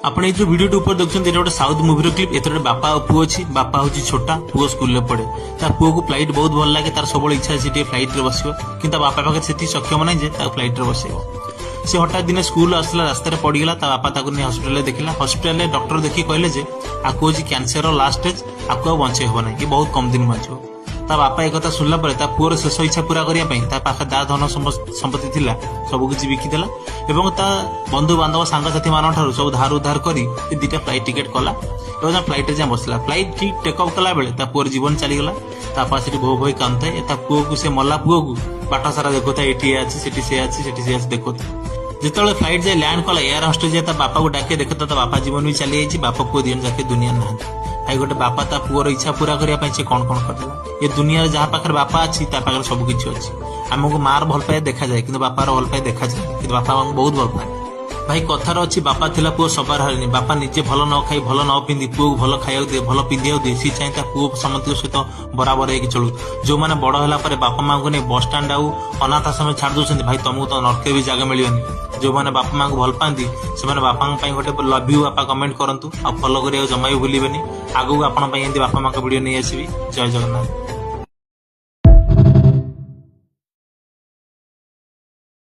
ଆପଣ ଏଇ ଯୋଉ ଭିଡିଓଟି ଉପରେ ଦେଖୁଛନ୍ତି ଏଇଟା ଗୋଟେ ସାଉଥ ମୁଭିର କ୍ଲିପ। ଏଥିରେ ଗୋଟେ ବାପା ଆଉ ପୁଅ ଅଛି। ବାପା ହଉଛି ଛୋଟା, ପୁଅ ସ୍କୁଲରେ ପଢେ। ତା ପୁଅକୁ ଫ୍ଲାଇଟ୍ ବହୁତ ଭଲ ଲାଗେ। ତାର ସବୁବେଳେ ଇଚ୍ଛା ଅଛି ଟିକେ ଫ୍ଲାଇଟ୍ରେ ବସିବ, କିନ୍ତୁ ତା ବାପା ପାଖରେ ସେତିକି ସକ୍ଷମ ନାହିଁ ଯେ ତାକୁ ଫ୍ଲାଇଟ୍ରେ ବସେଇବ। ସେ ହଠାତ୍ ଦିନେ ସ୍କୁଲ ଆସିଲା, ରାସ୍ତାରେ ପଡିଗଲା। ତା ବାପା ତାକୁ ନେଇ ହସ୍ପିଟାଲରେ ଦେଖିଲା। ହସ୍ପିଟାଲରେ ଡକ୍ଟର ଦେଖି କହିଲେ ଯେ ଆକୁ ହଉଛି କ୍ୟାନ୍ସରର ଲାଷ୍ଟ ଷ୍ଟେଜ୍, ଆକୁ ଆଉ ବଞ୍ଚେଇ ହବ ନାହିଁ, ଏ ବହୁତ କମ ଦିନ ବଞ୍ଚିବ। ତା ବାପା ଏକଥା ଶୁଣିଲା ପରେ ତା ପୁଅର ଶେଷ ଇଚ୍ଛା ପୂରା କରିବା ପାଇଁ ତା ପାଖରେ ଯାହା ଧନ ସମ୍ପତ୍ତି ଥିଲା ସବୁ କିଛି ବିକିଦେଲା ଏବଂ ତା ବନ୍ଧୁବାନ୍ଧବ ସାଙ୍ଗସାଥି ମାନଙ୍କ ଠାରୁ ସବୁ ଧାର ଉଧାର କରି ଦିଟା ଫ୍ଲାଇଟ୍ ଟିକେଟ କଲା ଏବଂ ଫ୍ଲାଇଟ୍ରେ ଯାଇ ବସିଲା। ଫ୍ଲାଇଟ୍ ଠିକ୍ ଟେକ୍ ଅଫ୍ କଲା ବେଳେ ତା ପୁଅର ଜୀବନ ଚାଲିଗଲା। ତା ବାପା ସେଠି ଭୋ ଭୋଇ କାନ୍ଦୁଥାଏ। ତା ପୁଅକୁ, ସେ ମଲା ପୁଅକୁ ବାଟ ସାରା ଦେଖୁଥାଏ, ଏଠି ଏ ଅଛି, ସେଠି ସେ ଅଛି, ସେଠି ସେ ଅଛି ଦେଖୁଥାଏ। ଯେତେବେଳେ ଫ୍ଲାଇଟ୍ ଯାଇ ଲ୍ୟାଣ୍ଡ କଲା, ଏୟାର ହୋଷ୍ଟେଜ ଯାଇ ତା ବାପାକୁ ଡାକେ, ଦେଖେ ତା ବାପା ଜୀବନ ବି ଚାଲି ଯାଇଛି। ବାପା ପୁଅ ଦି ଜଣ ଯାକେ ଦୁନିଆରେ ନାହାନ୍ତି। ଭାଇ, ଗୋଟେ ବାପା ତା ପୁଅର ଇଚ୍ଛା ପୂରା କରିବା ପାଇଁ ସେ କଣ କଣ କରିଦେଲା। ଏ ଦୁନିଆରେ ଯାହା ପାଖରେ ବାପା ଅଛି ତା ପାଖରେ ସବୁ କିଛି ଅଛି। ଆମକୁ ମାର ଭଲ ପାଇବା ଦେଖାଯାଏ, କିନ୍ତୁ ବାପାର ଭଲ ପାଇବା ଦେଖାଯାଏ, କିନ୍ତୁ ବାପା ଆମକୁ ବହୁତ ଭଲ ପାଏ। ଭାଇ, କଥାର ଅଛି, ବାପା ଥିଲା ପୁଅ ସବାର ହାରିନି। ବାପା ନିଜେ ଭଲ ନ ଖାଇ, ଭଲ ନ ପିନ୍ଧି ପୁଅକୁ ଭଲ ଖାଇବାକୁ ଦିଏ, ଭଲ ପିନ୍ଧିବାକୁ ଦିଏ। ସିଏ ଚାହିଁ ତା ପୁଅ ସମସ୍ତଙ୍କ ସହିତ ବରାବର ହେଇକି ଚଳୁ। ଯୋଉମାନେ ବଡ ହେଲା ପରେ ବାପା ମାଙ୍କୁ ନେଇ ବସଷ୍ଟାଣ୍ଡ ଆଉ ଅନାଥ ଆଶ୍ରମରେ ଛାଡି ଦଉଛନ୍ତି, ଭାଇ ତମକୁ ତ ନର୍କରେ ବି ଜାଗା ମିଳିବନି। ଯୋଉମାନେ ବାପା ମାଙ୍କୁ ଭଲ ପାଆନ୍ତି ସେମାନେ ବାପାଙ୍କ ପାଇଁ ଗୋଟେ ଲଭ୍ ୟୁ ବାପା କମେଣ୍ଟ କରନ୍ତୁ ଆଉ ଫଲୋ କରିବାକୁ ଜମା ବି ଭୁଲିବେନି। ଆଗକୁ ଆପଣଙ୍କ ପାଇଁ ଏମିତି ବାପା ମାଙ୍କ ଭିଡିଓ ନେଇ ଆସିବି। ଜୟ ଜଗନ୍ନାଥ।